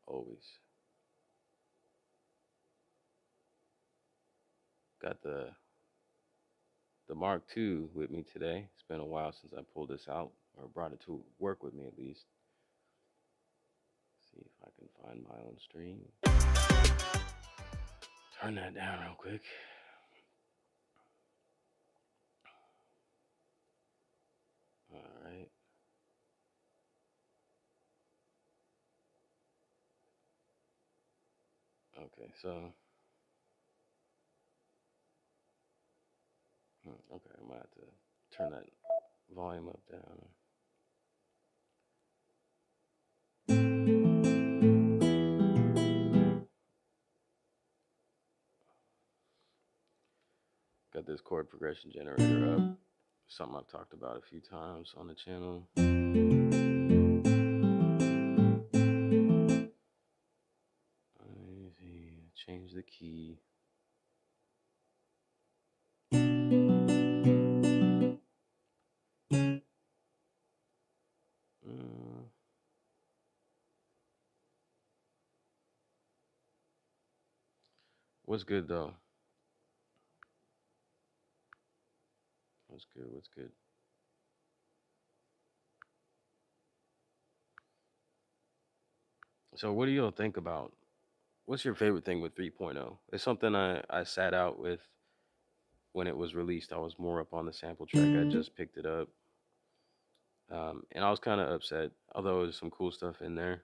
always. Got the Mark II with me today. It's been a while since I pulled this out or brought it to work with me at least. See if I can find my own stream. Turn that down real quick. All right. Okay, so okay, I might have to turn that volume up down. Got this chord progression generator up. Something I've talked about a few times on the channel. Change the key. What's good though? What's good? What's good? So what do y'all think about? What's your favorite thing with 3.0? It's something I sat out with when it was released. I was more up on the sample track. I just picked it up. And I was kind of upset, although there's some cool stuff in there.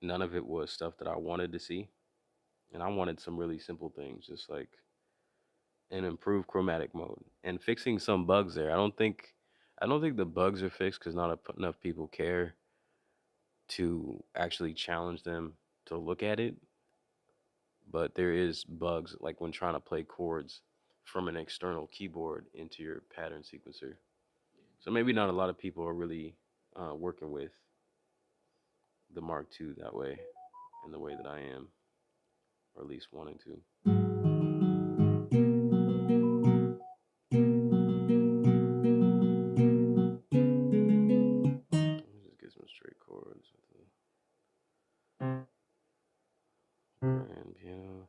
None of it was stuff that I wanted to see. And I wanted some really simple things, just like an improved chromatic mode and fixing some bugs there. I don't think the bugs are fixed because not enough people care to actually challenge them to look at it. But there is bugs like when trying to play chords from an external keyboard into your pattern sequencer. So maybe not a lot of people are really working with the Mark II that way, in the way that I am, or at least wanting to. Let me just get some straight chords with the grand piano.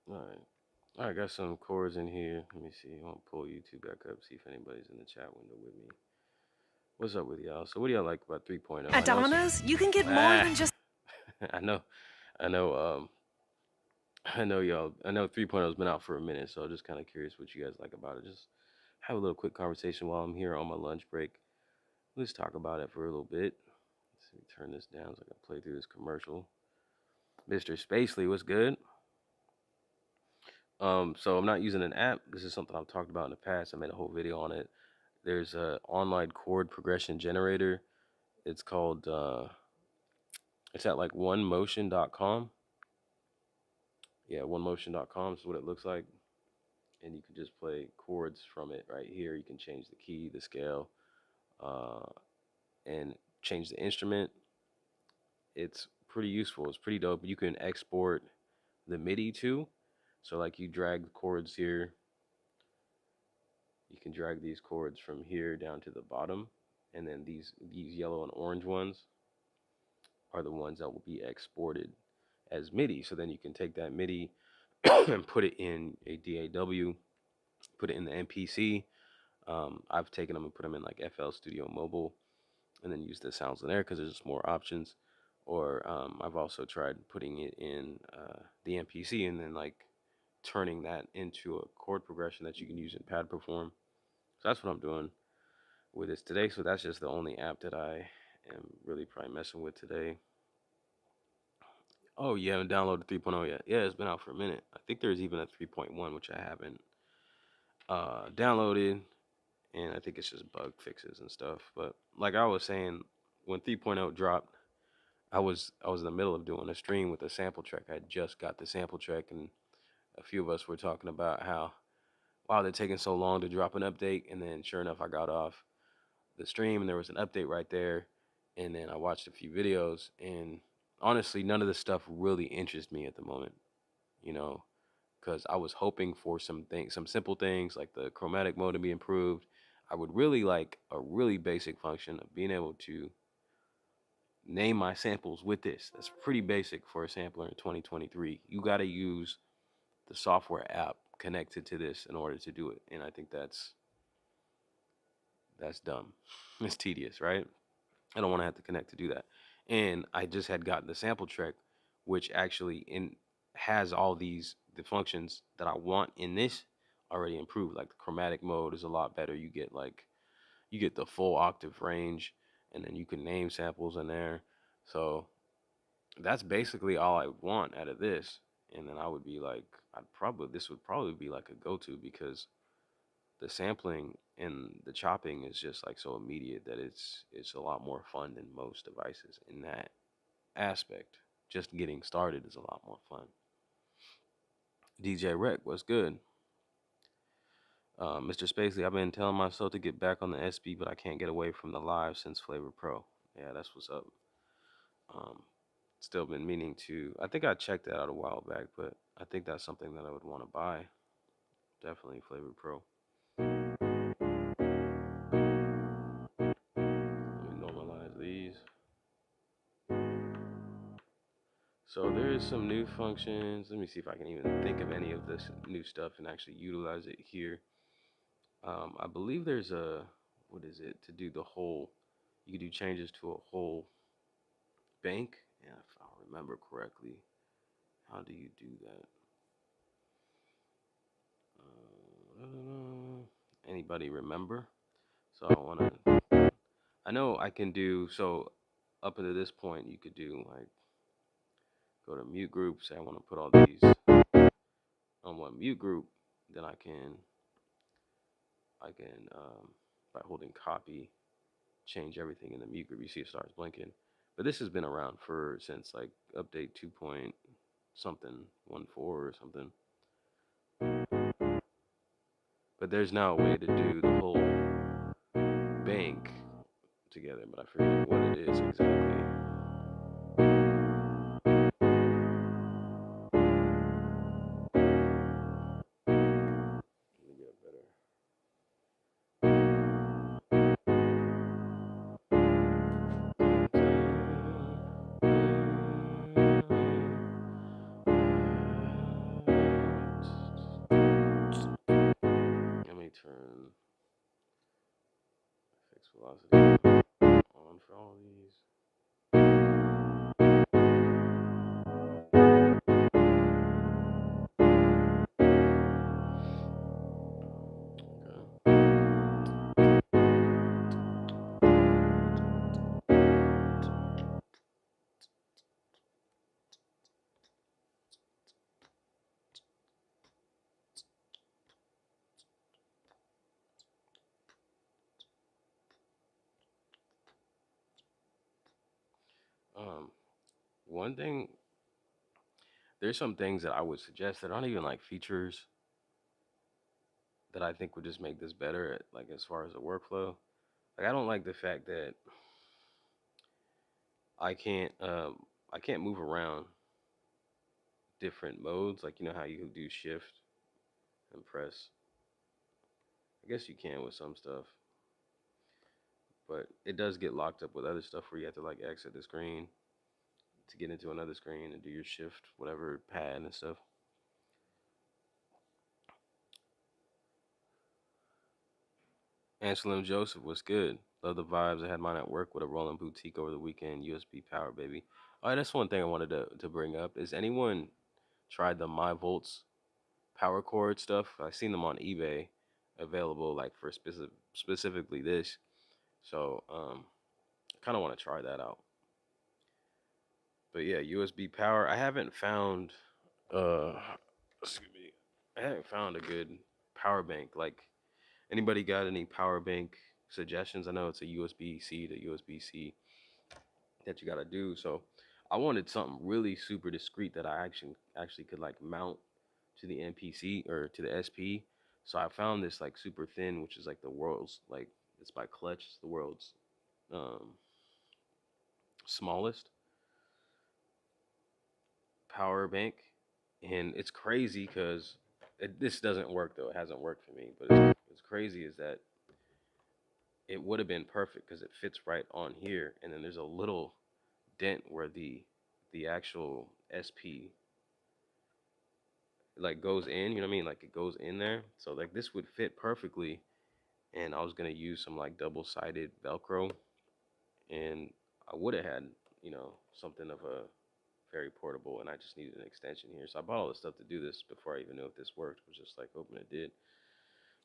All right. All right, got some chords in here. Let me see. I'm gonna pull YouTube back up, see if anybody's in the chat window with me. What's up with y'all? So what do y'all like about 3.0? At Domino's, you can get more than just I know, I know, I know y'all. I know 3.0's been out for a minute, so I'm just kind of curious what you guys like about it. Just have a little quick conversation while I'm here on my lunch break. Let's talk about it for a little bit. Let me turn this down so I can play through this commercial. Mr. Spacely, what's good? So I'm not using an app. This is something I've talked about in the past. I made a whole video on it. There's a online chord progression generator. It's called it's at like onemotion.com. Yeah, onemotion.com is what it looks like. And you can just play chords from it right here. You can change the key, the scale, uh, and change the instrument. It's pretty useful. It's pretty dope. You can export the MIDI too. So like you drag the chords here, you can drag these chords from here down to the bottom, and then these yellow and orange ones are the ones that will be exported as MIDI. So then you can take that MIDI and put it in a DAW, put it in the MPC. I've taken them and put them in like FL Studio Mobile, and then use the sounds in there because there's just more options. Or I've also tried putting it in the MPC and then like turning that into a chord progression that you can use in Pad Perform. So that's what I'm doing with this today. So that's just the only app that I am really probably messing with today. Oh, you haven't downloaded 3.0 yet? Yeah, it's been out for a minute. I think there's even a 3.1 which I haven't downloaded, and I think it's just bug fixes and stuff. But like I was saying, when 3.0 dropped, I was in the middle of doing a stream with a sample track. I just got the sample track, and a few of us were talking about how wow they're taking so long to drop an update. And then sure enough, I got off the stream and there was an update right there. And then I watched a few videos, and honestly, none of this stuff really interests me at the moment. You know, because I was hoping for some things, some simple things like the chromatic mode to be improved. I would really like a really basic function of being able to name my samples with this. That's pretty basic for a sampler in 2023. You got to use the software app connected to this in order to do it, and I think that's dumb. It's tedious, right? I don't want to have to connect to do that. And I just had gotten the sample track, which actually in has all the functions that I want in this already improved. Like the chromatic mode is a lot better. You get the full octave range, and then you can name samples in there. So that's basically all I want out of this. And then I would be like, this would probably be like a go-to because the sampling and the chopping is just like so immediate that it's a lot more fun than most devices in that aspect. Just getting started is a lot more fun. DJ Rec, what's good? Mr. Spacely, I've been telling myself to get back on the SB, but I can't get away from the live since Flavor Pro. Yeah, that's what's up. Um, Still been meaning to. I think I checked that out a while back, but I think that's something that I would want to buy. Definitely Flavor Pro. Let me normalize these. So there is some new functions. Let me see if I can even think of any of this new stuff and actually utilize it here. I believe there's what is it, to do the whole, you can do changes to a whole bank. Yeah, if I remember correctly. How do you do that? Anybody remember? So I know I can do, so up until this point, you could do like, go to mute group, say I want to put all these on one mute group, then I can by holding copy, change everything in the mute group. You see it starts blinking. But this has been around for since like update 2 point something 14 or something. But there's now a way to do the whole bank together, but I forget what it is exactly. Let me get better. Let me turn fixed velocity on for all these. Okay. one thing, there's some things that I would suggest that aren't even like features that I think would just make this better at, like, as far as the workflow. Like, I don't like the fact that I can't um I can't move around different modes. Like, you know how you do shift and press. I guess you can with some stuff, but it does get locked up with other stuff where you have to like exit the screen to get into another screen and do your shift, whatever pad and stuff. And Slim Joseph was good. Love the vibes. I had mine at work with a Roland boutique over the weekend. USB power, baby. All right, that's one thing I wanted to bring up. Is anyone tried the My Volts power cord stuff? I've seen them on eBay, available like for specifically this. So I kind of want to try that out. But yeah, USB power. I haven't found uh excuse me. I haven't found a good power bank. Like, anybody got any power bank suggestions? I know it's a USB C to USB C that you got to do. So I wanted something really super discreet that I actually could like mount to the MPC or to the SP. So I found this like super thin, which is like the world's like, it's by Clutch, it's the world's um smallest power bank, and it's crazy because this doesn't work though. It hasn't worked for me, but it's crazy is that it would have been perfect because it fits right on here, and then there's a little dent where the actual SP like goes in. You know what I mean? Like, it goes in there. So like this would fit perfectly, and I was gonna use some like double-sided Velcro, and I would have had, something of a very portable, and I just needed an extension here. So I bought all the stuff to do this before I even knew if this worked. It was just like hoping it did.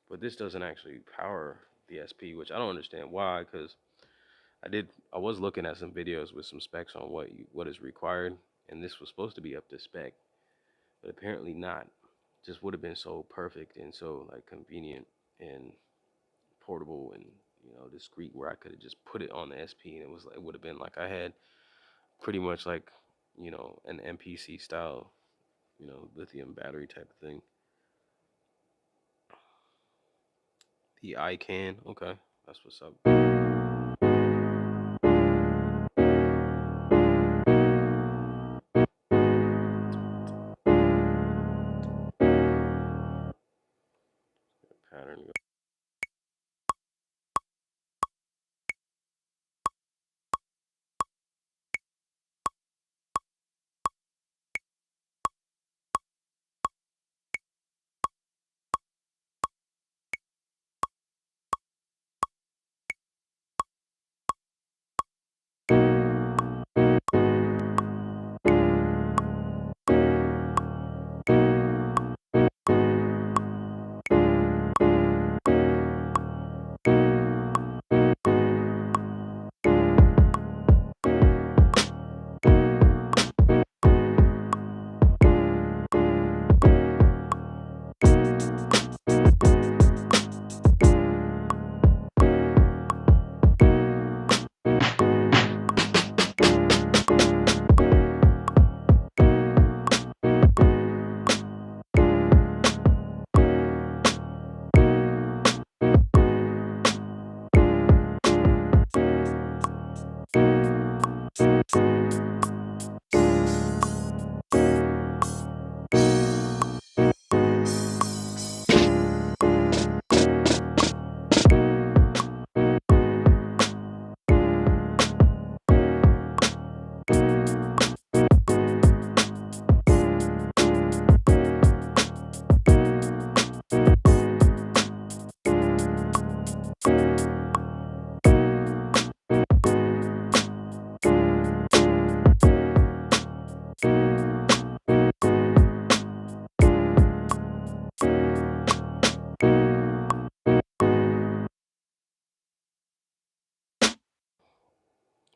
But this doesn't actually power the SP, which I don't understand why, because I was looking at some videos with some specs on what is required, and this was supposed to be up to spec, but apparently not. Just would have been so perfect and so like convenient and portable and discreet, where I could have just put it on the SP, and it would have been like I had pretty much like an MPC style lithium battery type of thing. The iCan, okay, that's what's up. Pattern.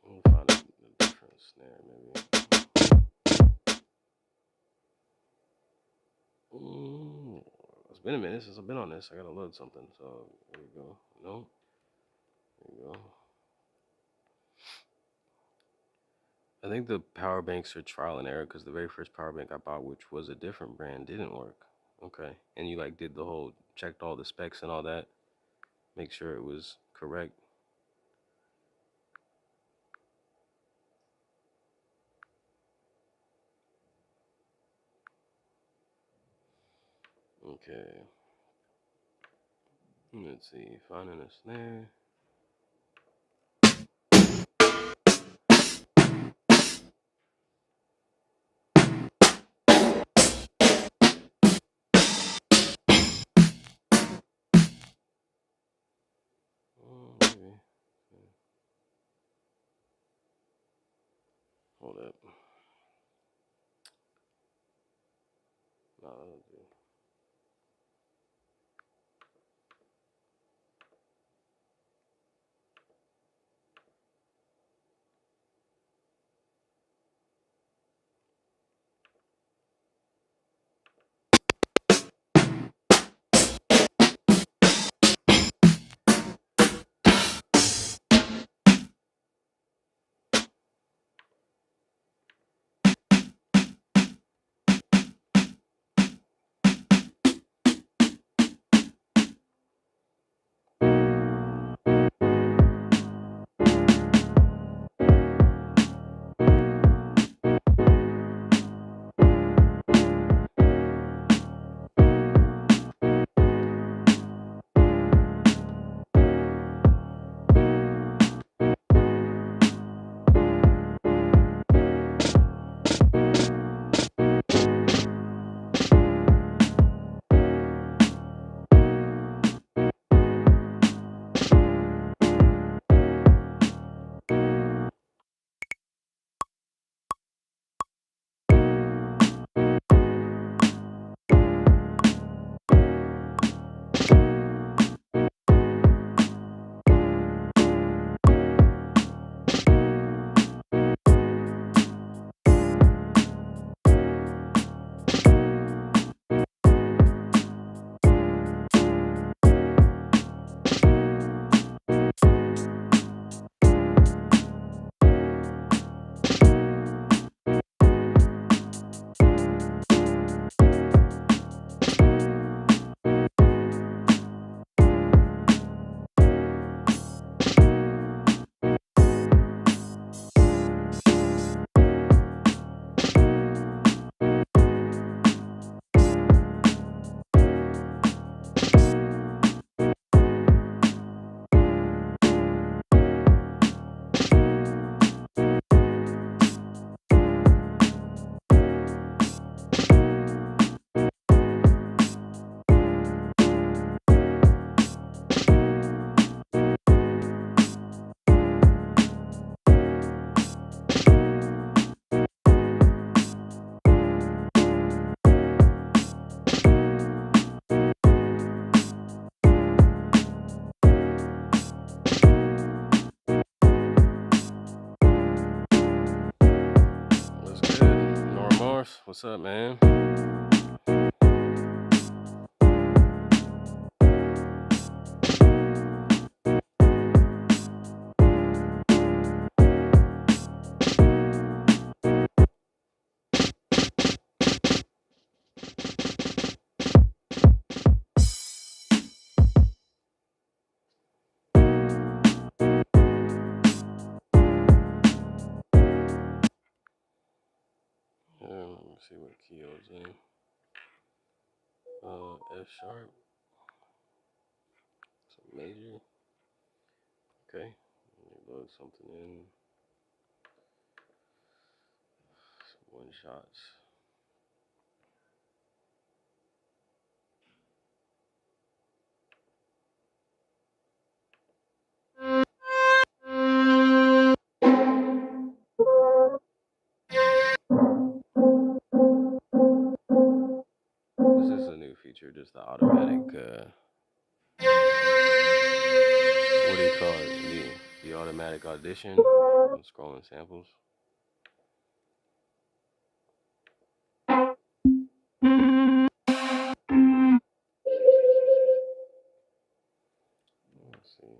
Let me find a different snare, maybe. Mm, it's been a minute since I've been on this. I gotta load something. So there we go. No, there we go. I think the power banks are trial and error because the very first power bank I bought, which was a different brand, didn't work. Okay, and you like did the whole checked all the specs and all that, make sure it was correct. Okay, let's see, finding a snare. Maybe. Hold up. No, that'll do. What's good? Nora Morse, what's up, man? Let me see what key I was in. F sharp. Some major. Okay. Let me load something in. Some one shots. This is a new feature, just the automatic. What do you call it? The automatic audition. I'm scrolling samples. Let's see.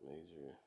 Major.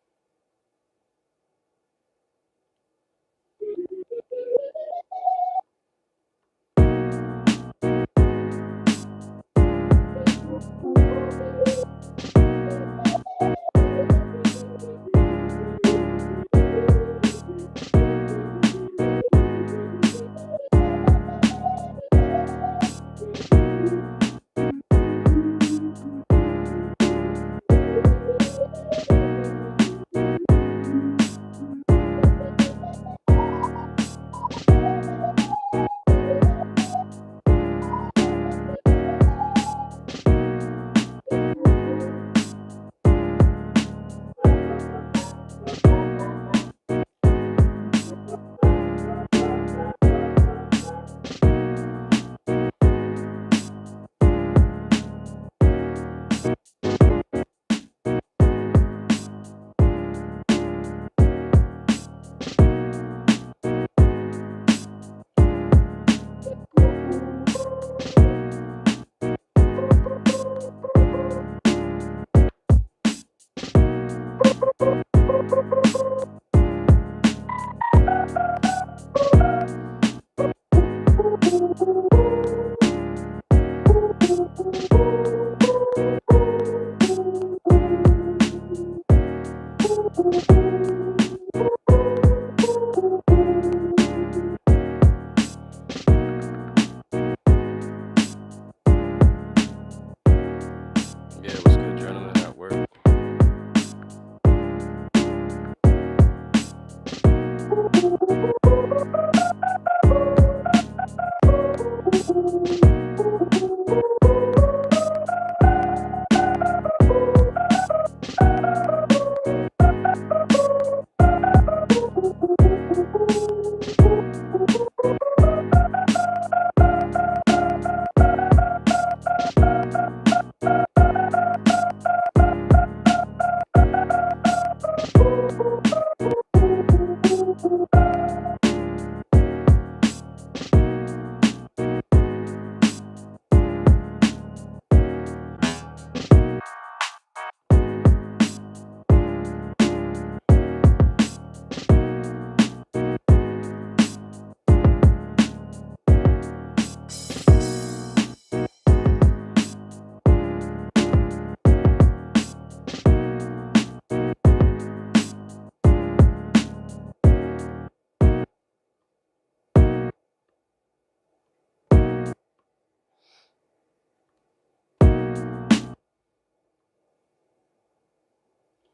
Yeah, what's good, gentlemen? At work.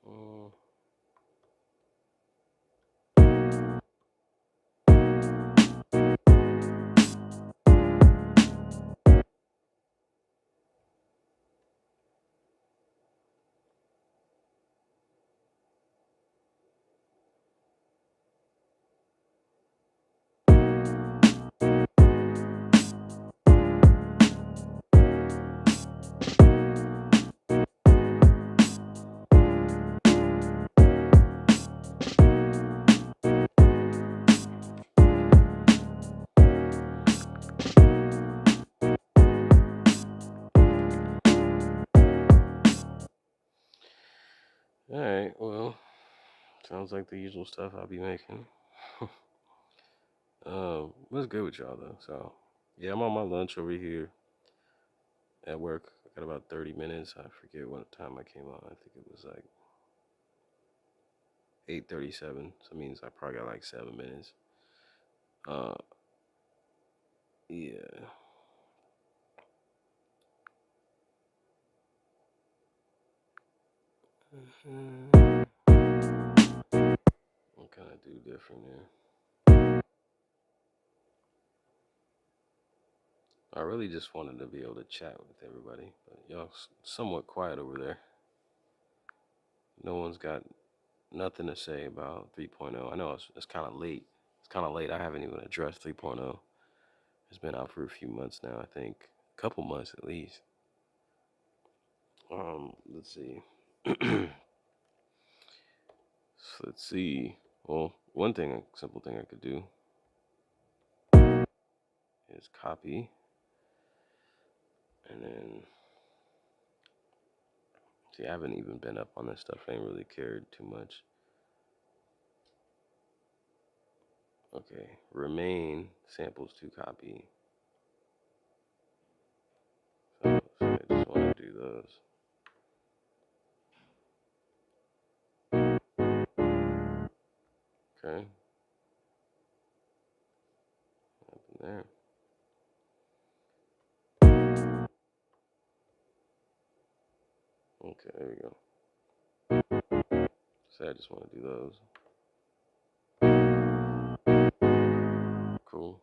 Mm. All right, well, sounds like the usual stuff I'll be making. What's good with y'all though? So, yeah, I'm on my lunch over here at work. I got about 30 minutes. I forget what time I came on. I think it was like 8:37. So it means I probably got like 7 minutes. Uh, yeah. What can I do different here? I really just wanted to be able to chat with everybody, but y'all somewhat quiet over there. No one's got nothing to say about 3.0. I know it's kind of late. It's kind of late. I haven't even addressed 3.0. It's been out for a few months now, I think. A couple months at least. Let's see. So let's see. Well, one thing, simple thing I could do is copy and then See, I haven't even been up on this stuff. I ain't really cared too much. Okay, remain samples to copy. So I just want to do those. Okay. Up in there. Okay, there we go. So I just want to do those. Cool.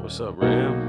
What's up, Ram?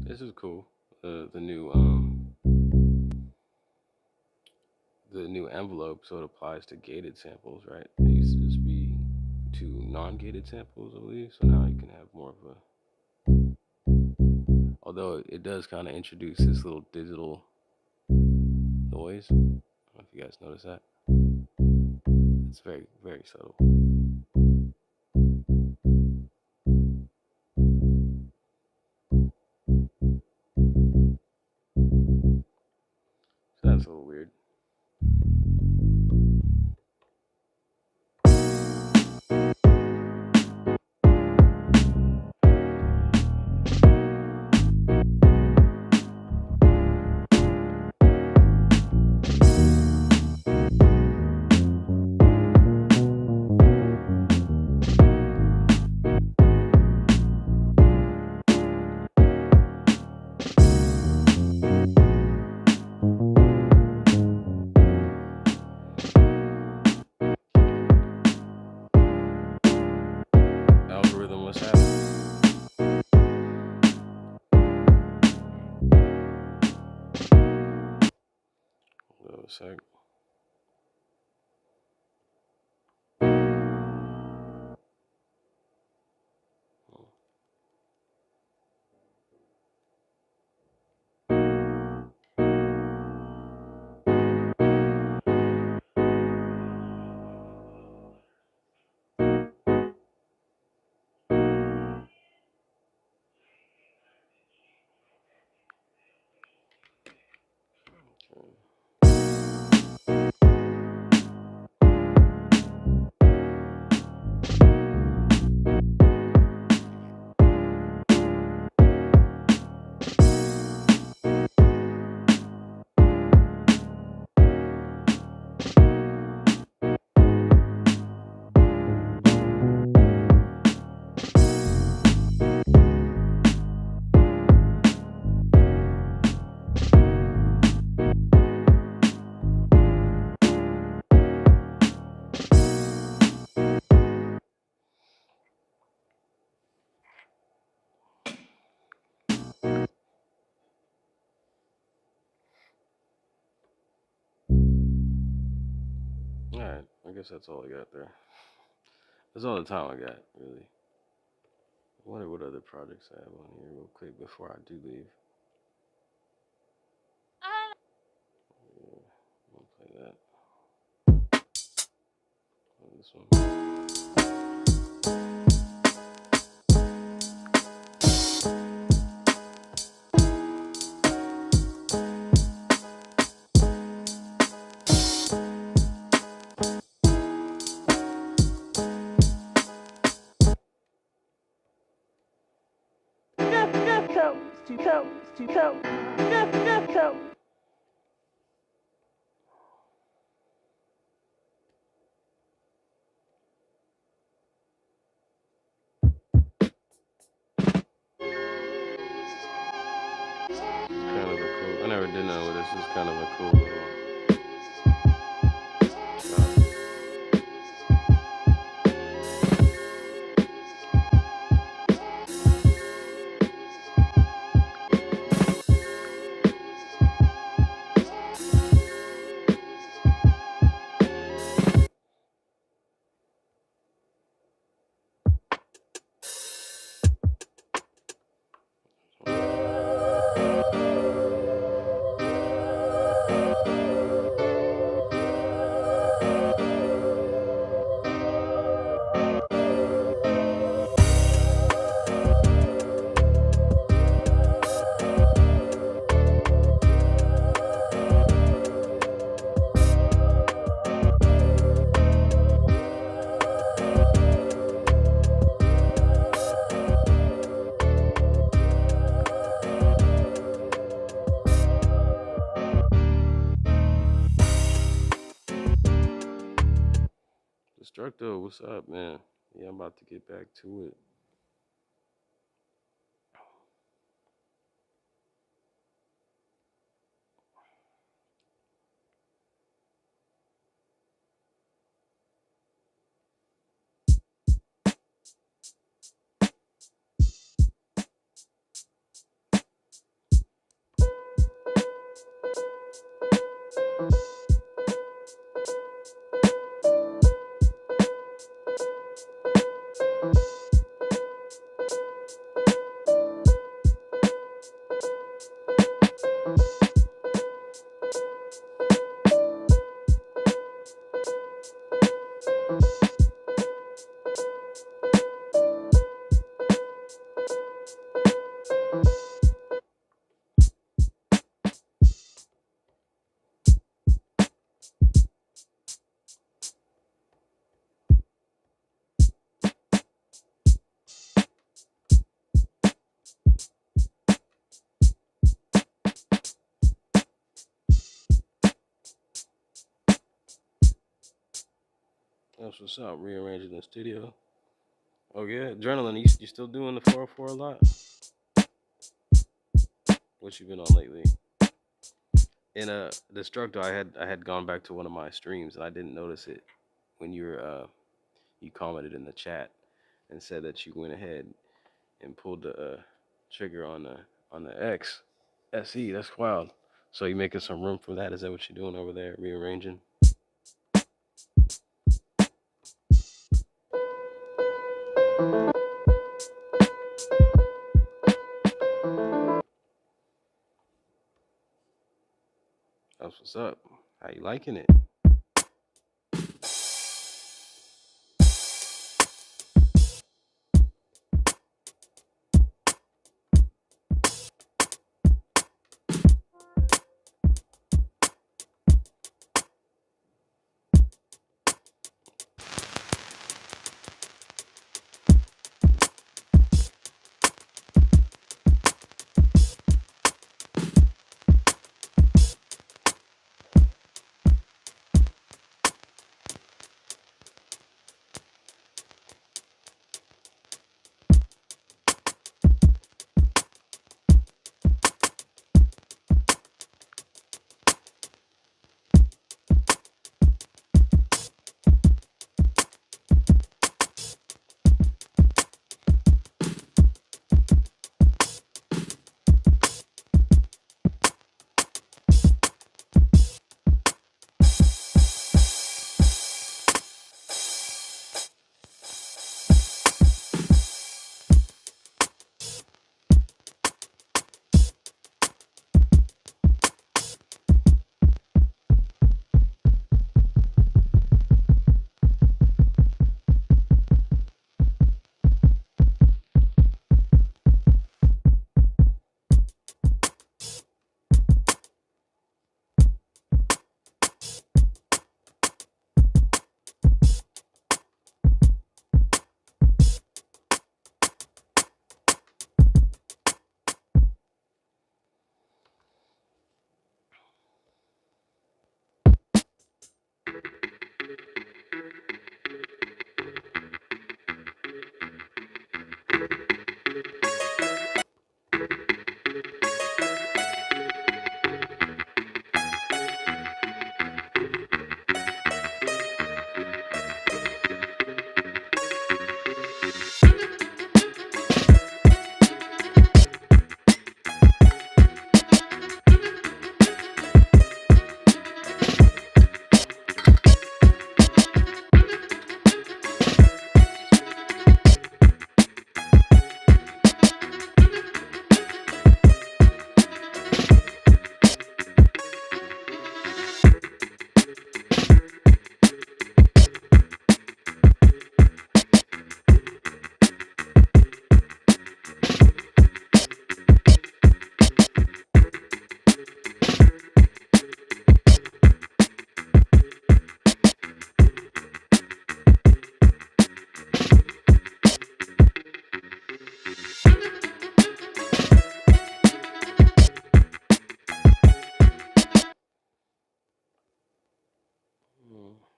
This is cool. The new envelope, so it applies to gated samples, right? It used to just be two non-gated samples, I believe. So now you can have more of a. Although it does kind of introduce this little digital noise. I don't know if you guys notice that. It's very, very subtle. So that's a little weird. sec. Alright, I guess that's all I got there. That's all the time I got, really. I wonder what other projects I have on here real quick before I do leave. Yeah, I'm gonna play that. Oh, this one. Kind of a cool. I never did know this is kind of a cool little. Destructo, what's up, man? Yeah, I'm about to get back to it. That's what's up. Rearranging the studio. Oh yeah, adrenaline. You still doing the 404 a lot? What you been on lately? In Destructo, I had gone back to one of my streams and I didn't notice it when you commented in the chat and said that you went ahead and pulled the trigger on the X SE. That's wild. So you making some room for that? Is that what you're doing over there, rearranging? That's what's up. How you liking it?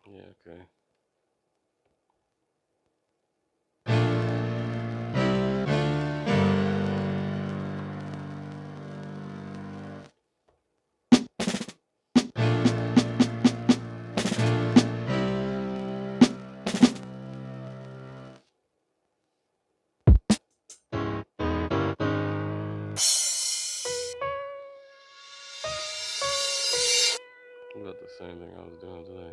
Yeah, okay. About the same thing I was doing today.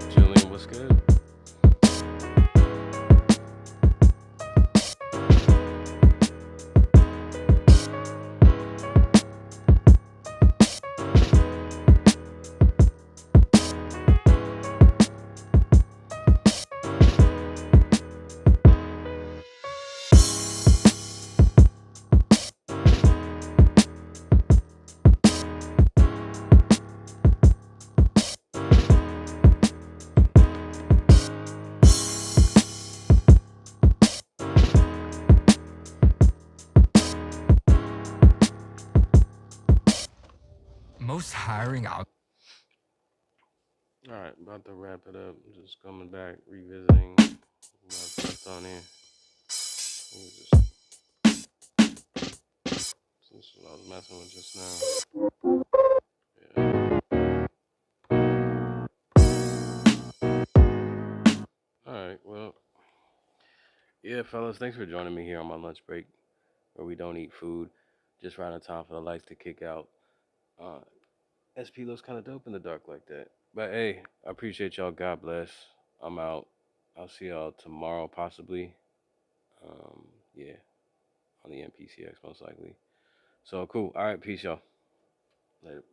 Julian, what's good? Most hiring out. All right, about to wrap it up. Just coming back, revisiting what's left on here. This is what I was messing with just now. Yeah. right. Well, yeah, fellas. Thanks for joining me here on my lunch break, where we don't eat food, just right on time for the lights to kick out. Uh, SP looks kind of dope in the dark like that. But hey, I appreciate y'all. God bless. I'm out. I'll see y'all tomorrow, possibly. Yeah, on the MPCX most likely. So cool. All right, peace, y'all. Later.